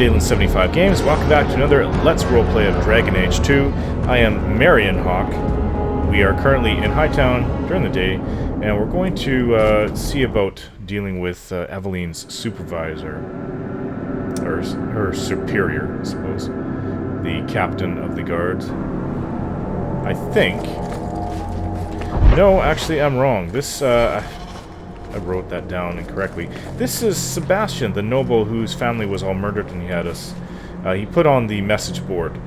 Dalen 75 Games. Welcome back to another Let's Roleplay of Dragon Age 2. I am Marion Hawk. We are currently in Hightown during the day, and we're going to see about dealing with Aveline's supervisor, or her superior, I suppose, the captain of the guards. I think... No, actually, I'm wrong. This, I wrote that down incorrectly. This is Sebastian, the noble whose family was all murdered and he had us. He put on the message board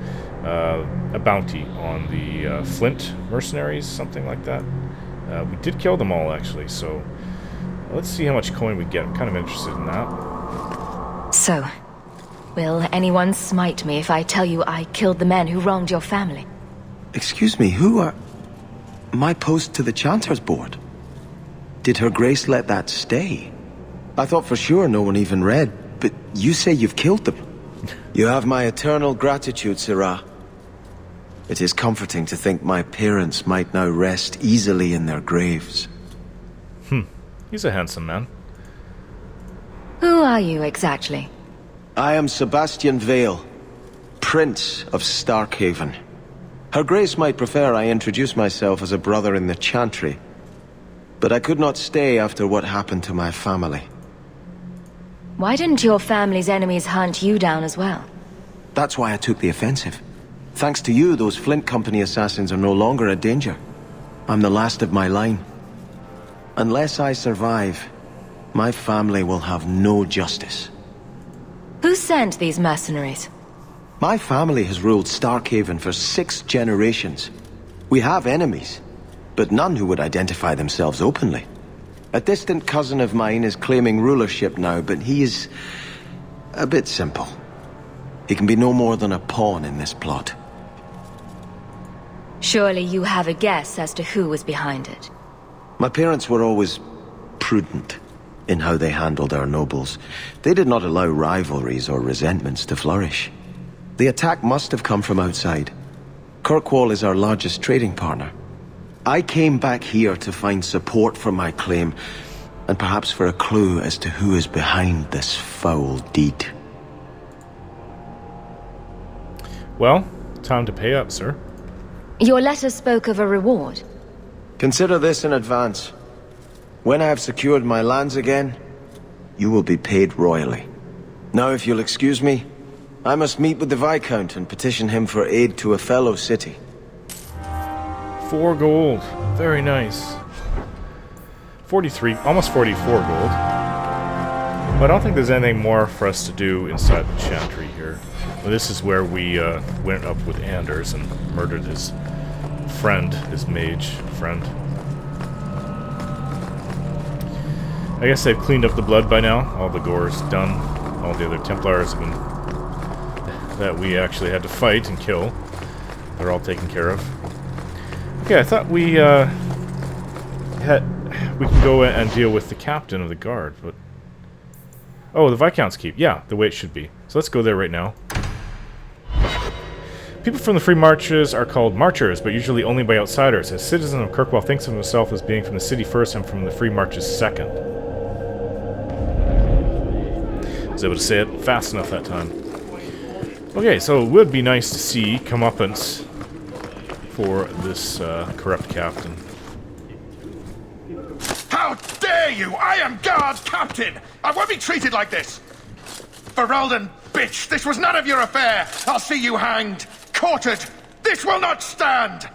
a bounty on the Flint mercenaries, something like that. We did kill them all, actually, so let's see how much coin we get. I'm kind of interested in that. So, will anyone smite me if I tell you I killed the men who wronged your family? Excuse me, who are... My post to the Chanter's board? Did Her Grace let that stay? I thought for sure no one even read, but you say you've killed them. You have my eternal gratitude, Sirrah. It is comforting to think my parents might now rest easily in their graves. He's a handsome man. Who are you exactly? I am Sebastian Vale, Prince of Starkhaven. Her Grace might prefer I introduce myself as a brother in the Chantry, but I could not stay after what happened to my family. Why didn't your family's enemies hunt you down as well? That's why I took the offensive. Thanks to you, those Flint Company assassins are no longer a danger. I'm the last of my line. Unless I survive, my family will have no justice. Who sent these mercenaries? My family has ruled Starkhaven for 6 generations. We have enemies, but none who would identify themselves openly. A distant cousin of mine is claiming rulership now, but he is a bit simple. He can be no more than a pawn in this plot. Surely you have a guess as to who was behind it. My parents were always prudent in how they handled our nobles. They did not allow rivalries or resentments to flourish. The attack must have come from outside. Kirkwall is our largest trading partner. I came back here to find support for my claim, and perhaps for a clue as to who is behind this foul deed. Well, time to pay up, sir. Your letter spoke of a reward. Consider this in advance. When I have secured my lands again, you will be paid royally. Now, if you'll excuse me, I must meet with the Viscount and petition him for aid to a fellow city. 4 gold. Very nice. 43, almost 44 gold. But I don't think there's anything more for us to do inside the Chantry here. Well, this is where we went up with Anders and murdered his friend, his mage friend. I guess they've cleaned up the blood by now. All the gore's done. All the other Templars have been... that we actually had to fight and kill. They're all taken care of. Okay, I thought we can go and deal with the captain of the guard, but... Oh, the Viscount's Keep. Yeah, the way it should be. So let's go there right now. People from the Free Marches are called Marchers, but usually only by outsiders. A citizen of Kirkwall thinks of himself as being from the city first and from the Free Marches second. I was able to say it fast enough that time. Okay, so it would be nice to see comeuppance for this corrupt captain. How dare you! I am guard captain! I won't be treated like this! Ferelden, bitch! This was none of your affair! I'll see you hanged! Quartered! This will not stand!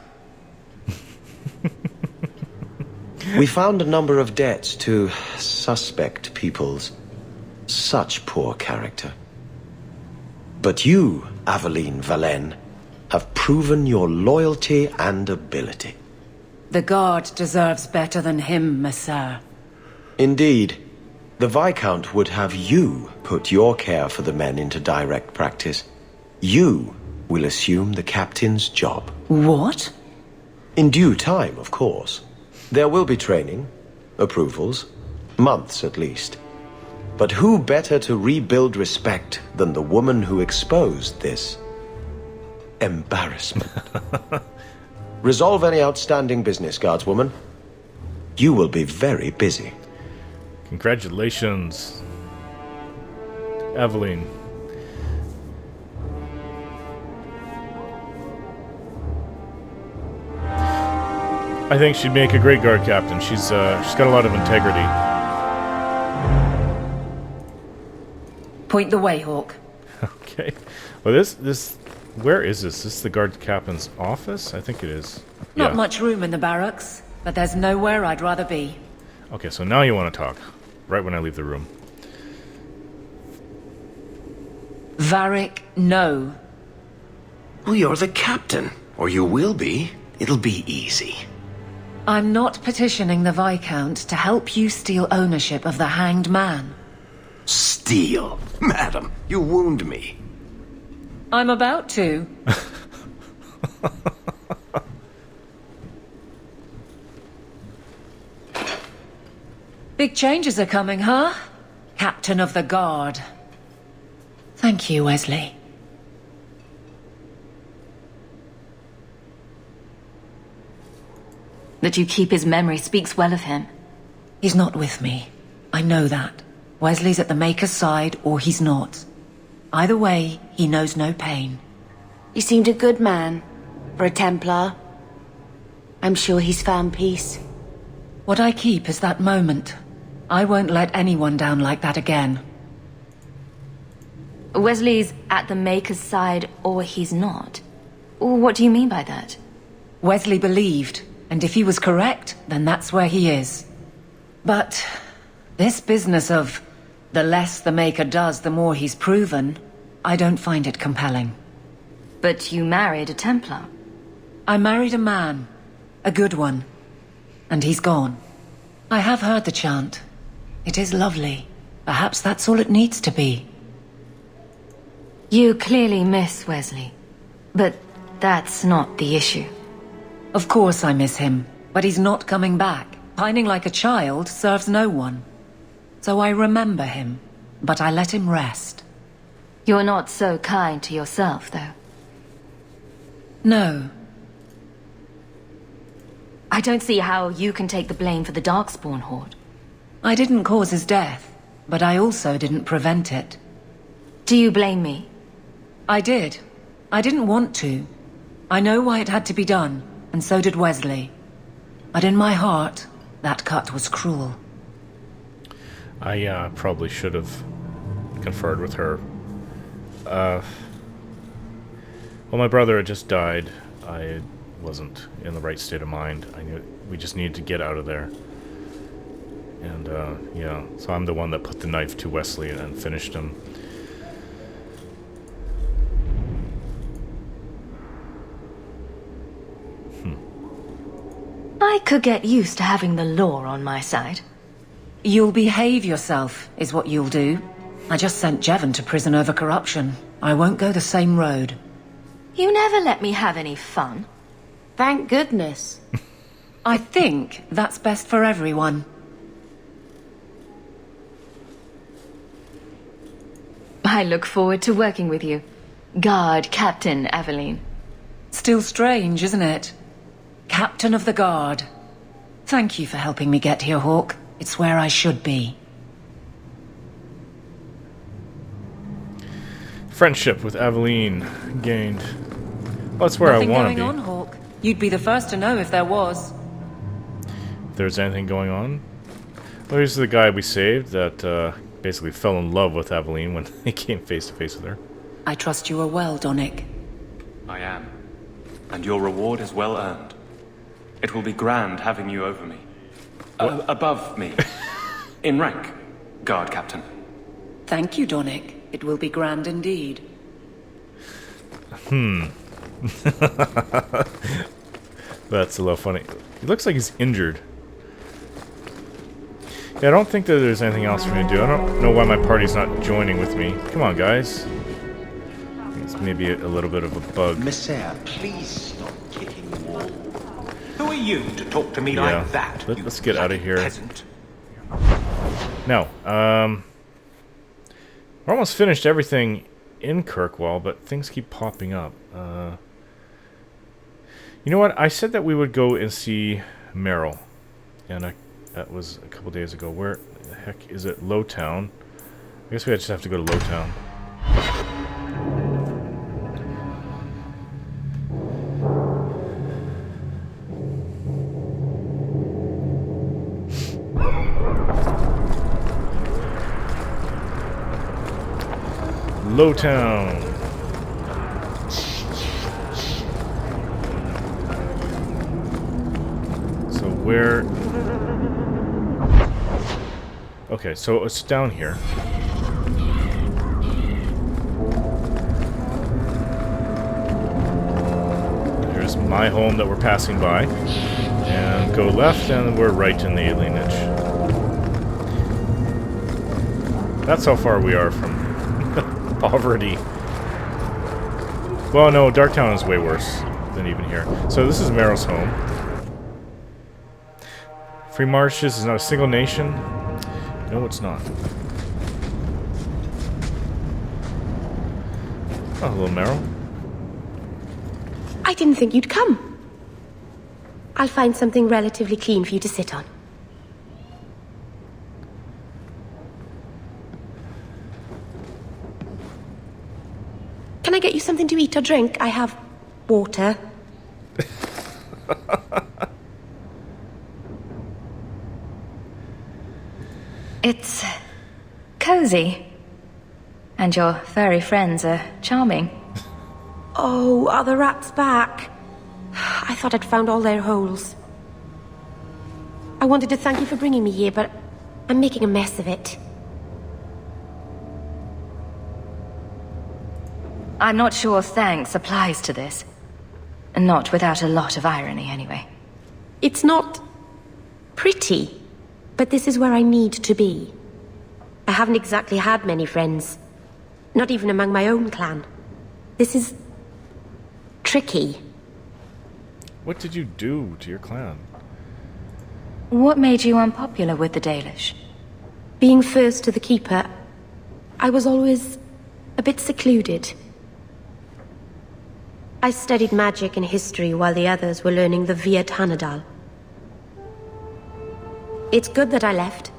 We found a number of debts to suspect peoples. Such poor character. But you, Aveline Valenne, have proven your loyalty and ability. The guard deserves better than him, Messire. Indeed. The Viscount would have you put your care for the men into direct practice. You will assume the captain's job. What? In due time, of course. There will be training, approvals, months at least. But who better to rebuild respect than the woman who exposed this embarrassment? Resolve any outstanding business, guardswoman. You will be very busy. Congratulations, Aveline. I think she'd make a great guard captain. She's got a lot of integrity. Point the way, Hawk. Okay. Well, this where is this? Is this the guard captain's office? I think it is. Not Yeah. much room in the barracks, but there's nowhere I'd rather be. Okay, so now you want to talk. Right when I leave the room. Varric, no. Well, you're the captain. Or you will be. It'll be easy. I'm not petitioning the Viscount to help you steal ownership of the Hanged Man. Steal. Madam, you wound me. I'm about to. Big changes are coming, huh? Captain of the Guard. Thank you, Wesley. That you keep his memory speaks well of him. He's not with me. I know that. Wesley's at the Maker's side, or he's not. Either way, he knows no pain. He seemed a good man. For a Templar. I'm sure he's found peace. What I keep is that moment. I won't let anyone down like that again. Wesley's at the Maker's side, or he's not. What do you mean by that? Wesley believed, and if he was correct, then that's where he is. But this business of the less the Maker does, the more he's proven, I don't find it compelling. But you married a Templar. I married a man. A good one. And he's gone. I have heard the chant. It is lovely. Perhaps that's all it needs to be. You clearly miss Wesley. But that's not the issue. Of course I miss him, but he's not coming back. Pining like a child serves no one. So I remember him, but I let him rest. You're not so kind to yourself, though. No. I don't see how you can take the blame for the Darkspawn Horde. I didn't cause his death, but I also didn't prevent it. Do you blame me? I did. I didn't want to. I know why it had to be done, and so did Wesley. But in my heart, that cut was cruel. I probably should have conferred with her. Well, my brother had just died. I wasn't in the right state of mind. I knew we just needed to get out of there. And, yeah, so I'm the one that put the knife to Wesley and finished him. I could get used to having the law on my side. You'll behave yourself, is what you'll do. I just sent Jevon to prison over corruption. I won't go the same road. You never let me have any fun. Thank goodness. I think that's best for everyone. I look forward to working with you. Guard Captain Aveline. Still strange, isn't it? Captain of the Guard. Thank you for helping me get here, Hawk. It's where I should be. Friendship with Aveline gained. Well, that's where Nothing I want to going be. on, Hawk. You'd be the first to know if there was. If there's anything going on. Well, here's the guy we saved that basically fell in love with Aveline when he came face to face with her. I trust you are well, Donnic. I am. And your reward is well earned. It will be grand having you over me. Above me. In rank, Guard Captain. Thank you, Donnic. It will be grand indeed. That's a little funny. He looks like he's injured. Yeah, I don't think that there's anything else for me to do. I don't know why my party's not joining with me. Come on, guys. It's maybe a little bit of a bug. Messiah, please stop kicking the wall. Who are you to talk to me like that? Let's get out of here. Peasant. Now, we're almost finished everything in Kirkwall, but things keep popping up. You know what? I said that we would go and see Merrill, and that was a couple days ago. Where the heck is it? Lowtown. I guess we just have to go to Lowtown. Lowtown. So where... Okay, so it's down here. There's my home that we're passing by. And go left, and we're right in the Aveline niche. That's how far we are from poverty. Well, no, Darktown is way worse than even here. So this is Meryl's home. Free Marshes is not a single nation. No, it's not. Oh, hello, Meryl. I didn't think you'd come. I'll find something relatively clean for you to sit on. Can I get you something to eat or drink? I have water. It's cozy. And your furry friends are charming. Oh, are the rats back? I thought I'd found all their holes. I wanted to thank you for bringing me here, but I'm making a mess of it. I'm not sure thanks applies to this. Not without a lot of irony, anyway. It's not pretty, but this is where I need to be. I haven't exactly had many friends. Not even among my own clan. This is... tricky. What did you do to your clan? What made you unpopular with the Dalish? Being first to the Keeper, I was always a bit secluded. I studied magic and history while the others were learning the Via Tanadal. It's good that I left.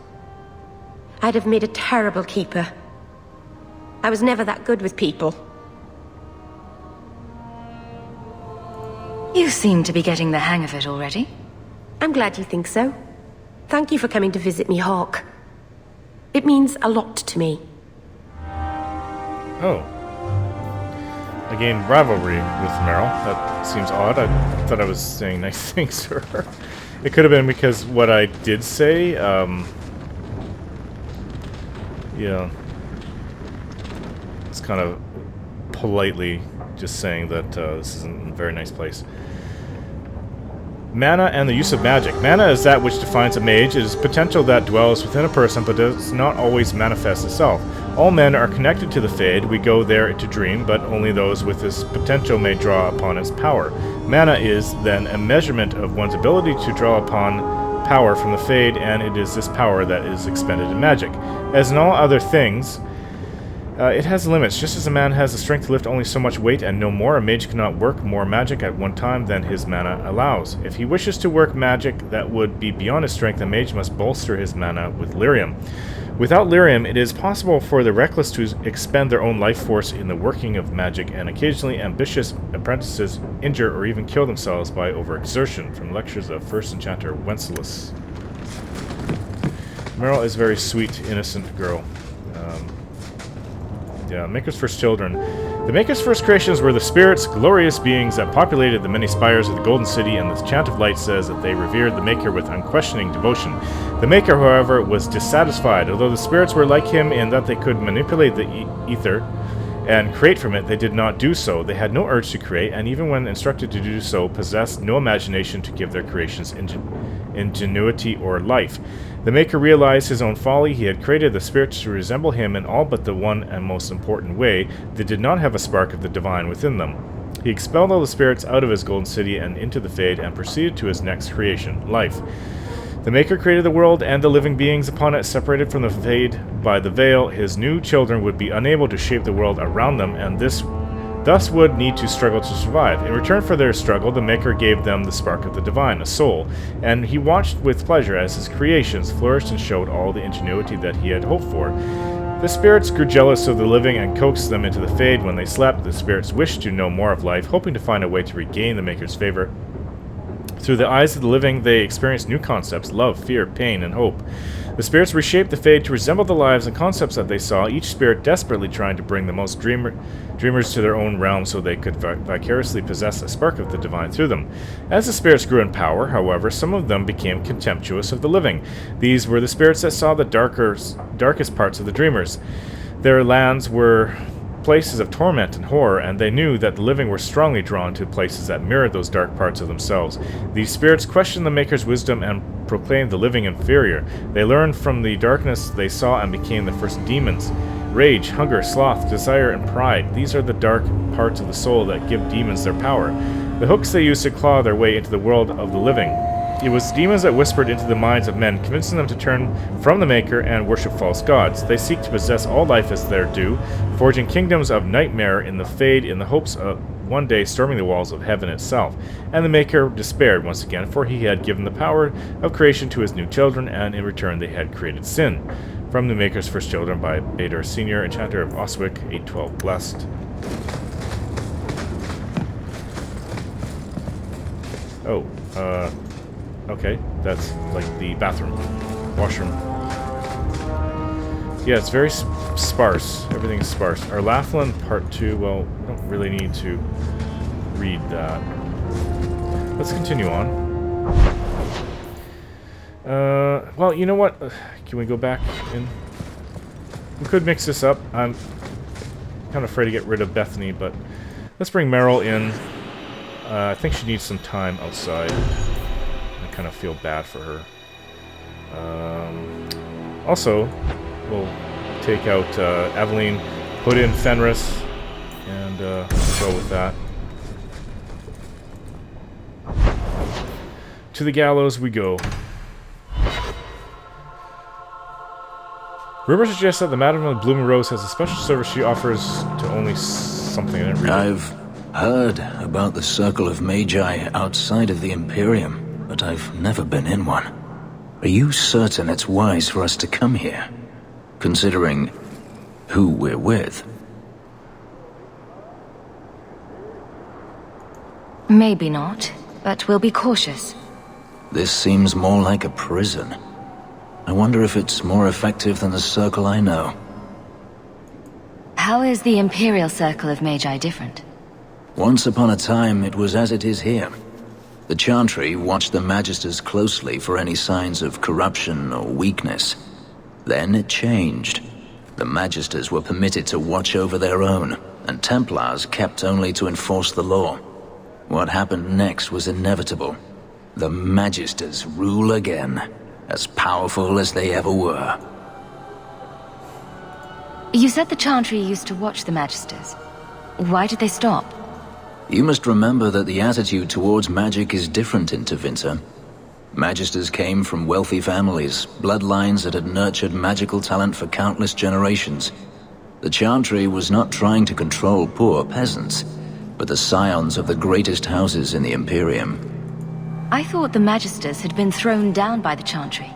I'd have made a terrible Keeper. I was never that good with people. You seem to be getting the hang of it already. I'm glad you think so. Thank you for coming to visit me, Hawk. It means a lot to me. Oh. I gained rivalry with Meryl. That seems odd. I thought I was saying nice things to her. It could have been because what I did say, yeah. It's kind of politely just saying that this isn't a very nice place. Mana and the use of magic. Mana is that which defines a mage. It is potential that dwells within a person but does not always manifest itself. All men are connected to the Fade. We go there to dream, but only those with this potential may draw upon its power. Mana is, then, a measurement of one's ability to draw upon power from the Fade, and it is this power that is expended in magic. As in all other things, it has limits. Just as a man has the strength to lift only so much weight and no more, a mage cannot work more magic at one time than his mana allows. If he wishes to work magic that would be beyond his strength, a mage must bolster his mana with lyrium. Without lyrium, it is possible for the reckless to expend their own life force in the working of magic, and occasionally ambitious apprentices injure or even kill themselves by overexertion. From lectures of First Enchanter Wenceslas. Meryl is a very sweet, innocent girl. Yeah, Maker's first children. The Maker's first creations were the spirits, glorious beings that populated the many spires of the Golden City, and the Chant of Light says that they revered the Maker with unquestioning devotion. The Maker, however, was dissatisfied. Although the spirits were like him in that they could manipulate the ether and create from it, they did not do so. They had no urge to create, and even when instructed to do so, possessed no imagination to give their creations ingenuity or life. The Maker realized his own folly. He had created the spirits to resemble him in all but the one and most important way. They did not have a spark of the divine within them. He expelled all the spirits out of his Golden City and into the Fade, and proceeded to his next creation, life. The Maker created the world and the living beings upon it, separated from the Fade by the veil. His new children would be unable to shape the world around them, and thus would need to struggle to survive. In return for their struggle, the Maker gave them the spark of the divine, a soul, and he watched with pleasure as his creations flourished and showed all the ingenuity that he had hoped for. The spirits grew jealous of the living and coaxed them into the Fade. When they slept, the spirits wished to know more of life, hoping to find a way to regain the Maker's favor. Through the eyes of the living, they experienced new concepts: love, fear, pain, and hope. The spirits reshaped the Fade to resemble the lives and concepts that they saw, each spirit desperately trying to bring the most dreamers to their own realm so they could vicariously possess a spark of the divine through them. As the spirits grew in power, however, some of them became contemptuous of the living. These were the spirits that saw the darkest parts of the dreamers. Their lands were places of torment and horror, and they knew that the living were strongly drawn to places that mirrored those dark parts of themselves. These spirits questioned the Maker's wisdom and proclaimed the living inferior. They learned from the darkness they saw and became the first demons. Rage, hunger, sloth, desire, and pride. These are the dark parts of the soul that give demons their power. The hooks they use to claw their way into the world of the living. It was demons that whispered into the minds of men, convincing them to turn from the Maker and worship false gods. They seek to possess all life as their due, forging kingdoms of nightmare in the Fade in the hopes of one day storming the walls of heaven itself. And the Maker despaired once again, for he had given the power of creation to his new children, and in return they had created sin. From the Maker's First Children by Bader Sr., Enchanter of Oswick, 812 Blessed. Oh, okay, that's like the bathroom, washroom. Yeah, it's very sparse. Everything's sparse. Our Laughlin Part 2, well, we don't really need to read that. Let's continue on. Well, you know what? Can we go back in? We could mix this up. I'm kind of afraid to get rid of Bethany, but let's bring Meryl in. I think she needs some time outside. I kind of feel bad for her. Also, we'll take out Aveline, put in Fenris, and go with that. To the gallows we go. Rumor suggests that the Madam of the Blooming Rose has a special service she offers to only something. I didn't read I've heard about the Circle of Magi outside of the Imperium, but I've never been in one. Are you certain it's wise for us to come here, considering who we're with? Maybe not, but we'll be cautious. This seems more like a prison. I wonder if it's more effective than the Circle I know. How is the Imperial Circle of Magi different? Once upon a time, it was as it is here. The Chantry watched the Magisters closely for any signs of corruption or weakness. Then it changed. The Magisters were permitted to watch over their own, and Templars kept only to enforce the law. What happened next was inevitable. The Magisters rule again, as powerful as they ever were. You said the Chantry used to watch the Magisters. Why did they stop? You must remember that the attitude towards magic is different in Tevinter. Magisters came from wealthy families, bloodlines that had nurtured magical talent for countless generations. The Chantry was not trying to control poor peasants, but the scions of the greatest houses in the Imperium. I thought the Magisters had been thrown down by the Chantry.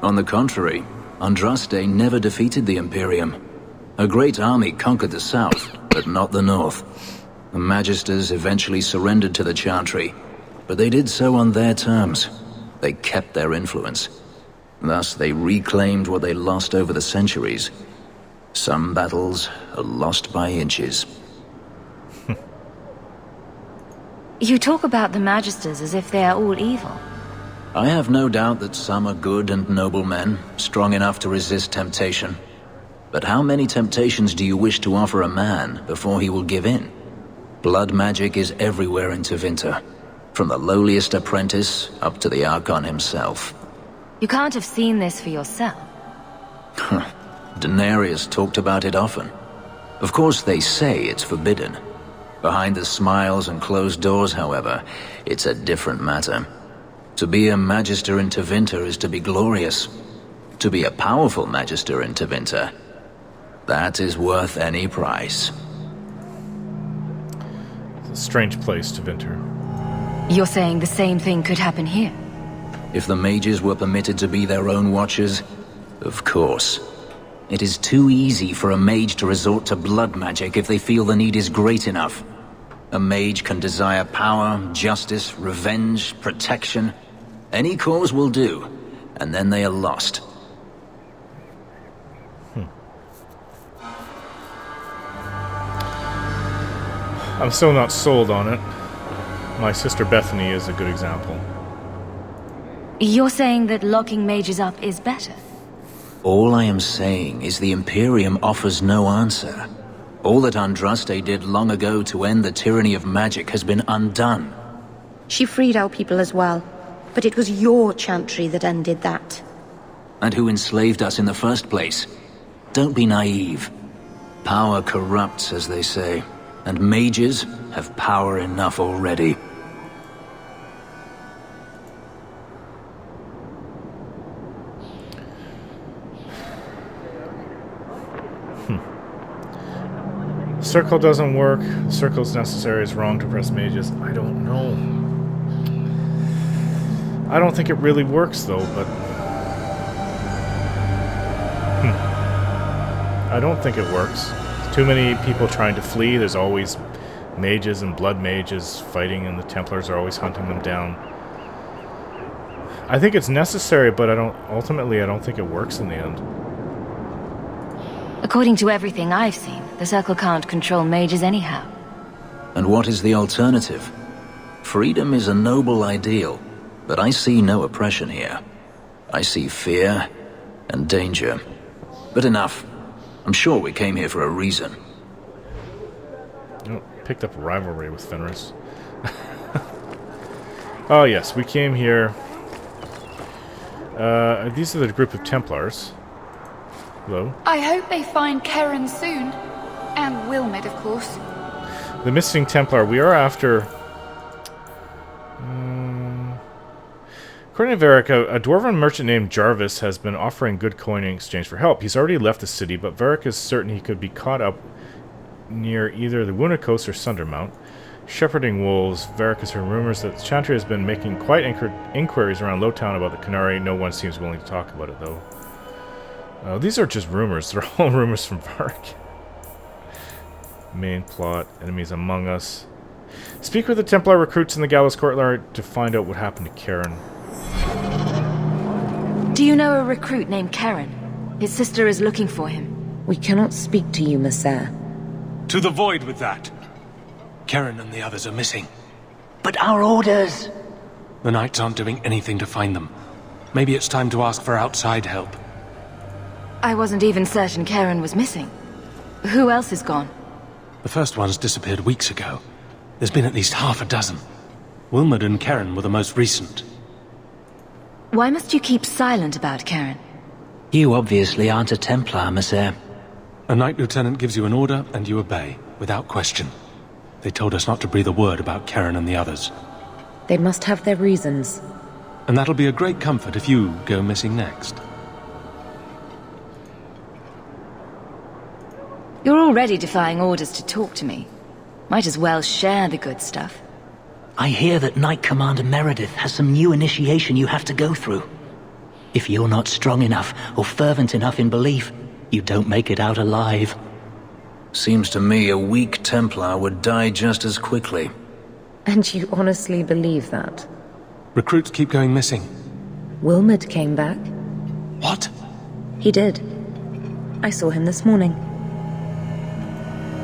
On the contrary, Andraste never defeated the Imperium. A great army conquered the south, but not the north. The Magisters eventually surrendered to the Chantry, but they did so on their terms. They kept their influence. Thus, they reclaimed what they lost over the centuries. Some battles are lost by inches. You talk about the Magisters as if they are all evil. I have no doubt that some are good and noble men, strong enough to resist temptation. But how many temptations do you wish to offer a man before he will give in? Blood magic is everywhere in Tevinter, from the lowliest apprentice up to the Archon himself. You can't have seen this for yourself. Daenerys talked about it often. Of course they say it's forbidden. Behind the smiles and closed doors, however, it's a different matter. To be a Magister in Tevinter is to be glorious. To be a powerful Magister in Tevinter, that is worth any price. It's a strange place, Tevinter. You're saying the same thing could happen here? If the mages were permitted to be their own watchers, of course. It is too easy for a mage to resort to blood magic if they feel the need is great enough. A mage can desire power, justice, revenge, protection. Any cause will do, and then they are lost. I'm still not sold on it. My sister Bethany is a good example. You're saying that locking mages up is better? All I am saying is the Imperium offers no answer. All that Andraste did long ago to end the tyranny of magic has been undone. She freed our people as well, but it was your chantry that ended that. And who enslaved us in the first place? Don't be naive. Power corrupts, as they say, and mages have power enough already. Circle doesn't work. Circle's necessary is wrong to press mages. I don't know. I don't think it really works though, but... I don't think it works. Too many people trying to flee. There's always mages and blood mages fighting, and the Templars are always hunting them down. I think it's necessary, but ultimately I don't think it works in the end. According to everything I've seen, the Circle can't control mages anyhow. And what is the alternative? Freedom is a noble ideal, but I see no oppression here. I see fear and danger. But enough. I'm sure we came here for a reason. Oh, picked up a rivalry with Fenris. Oh yes, we came here. These are the group of Templars. Hello. I hope they find Karen soon. And Wilmid, of course. The missing Templar. We are after... According to Varric, a dwarven merchant named Jarvis has been offering good coin in exchange for help. He's already left the city, but Varric is certain he could be caught up near either the Wounded Coast or Sundermount. Shepherding wolves, Varric has heard rumors that Chantry has been making quite inquiries around Lowtown about the Canary. No one seems willing to talk about it, though. These are just rumors. They're all rumors from Varric. Main plot, enemies among us. Speak with the Templar recruits in the Gallows Courtyard to find out what happened to Karen. Do you know a recruit named Karen? His sister is looking for him. We cannot speak to you, Messer. To the void with that. Karen and the others are missing. But our orders... The Knights aren't doing anything to find them. Maybe it's time to ask for outside help. I wasn't even certain Karen was missing. Who else is gone? The first ones disappeared weeks ago. There's been at least half a dozen. Wilmid and Karen were the most recent. Why must you keep silent about Karen? You obviously aren't a Templar, Messer. A Knight Lieutenant gives you an order, and you obey, without question. They told us not to breathe a word about Karen and the others. They must have their reasons. And that'll be a great comfort if you go missing next. You're already defying orders to talk to me. Might as well share the good stuff. I hear that Knight Commander Meredith has some new initiation you have to go through. If you're not strong enough or fervent enough in belief, you don't make it out alive. Seems to me a weak Templar would die just as quickly. And you honestly believe that? Recruits keep going missing. Wilmid came back. What? He did. I saw him this morning.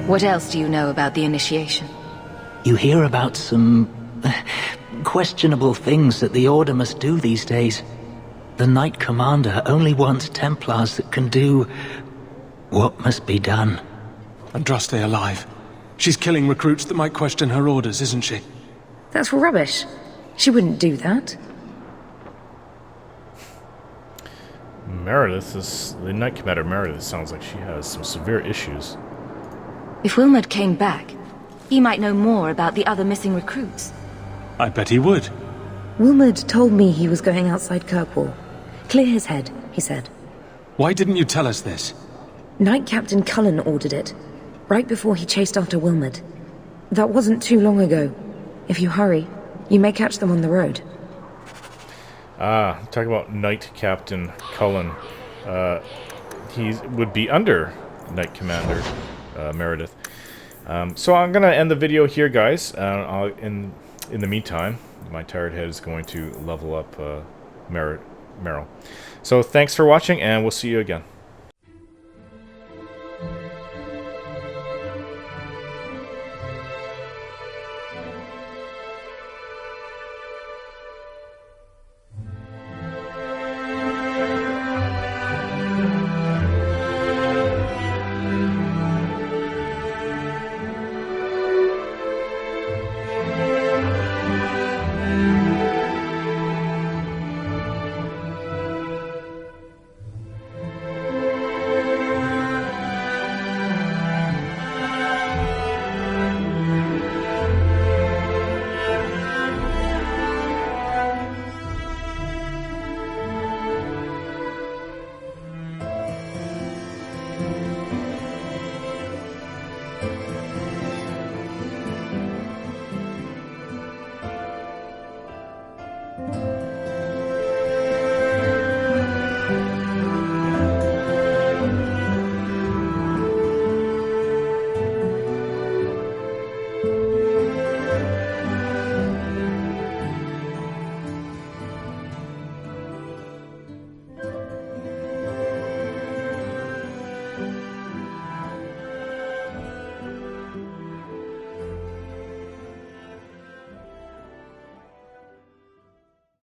What else do you know about the initiation? You hear about some... questionable things that the Order must do these days. The Knight Commander only wants Templars that can do... what must be done. Andraste alive. She's killing recruits that might question her orders, isn't she? That's rubbish. She wouldn't do that. Meredith is... The Knight Commander Meredith sounds like she has some severe issues. If Wilmid came back, he might know more about the other missing recruits. I bet he would. Wilmid told me he was going outside Kirkwall. Clear his head, he said. Why didn't you tell us this? Knight Captain Cullen ordered it, right before he chased after Wilmid. That wasn't too long ago. If you hurry, you may catch them on the road. Talk about Knight Captain Cullen. He would be under Knight Commander Meredith. So I'm going to end the video here, guys. In the meantime, my tired head is going to level up Meryl. So thanks for watching, and we'll see you again.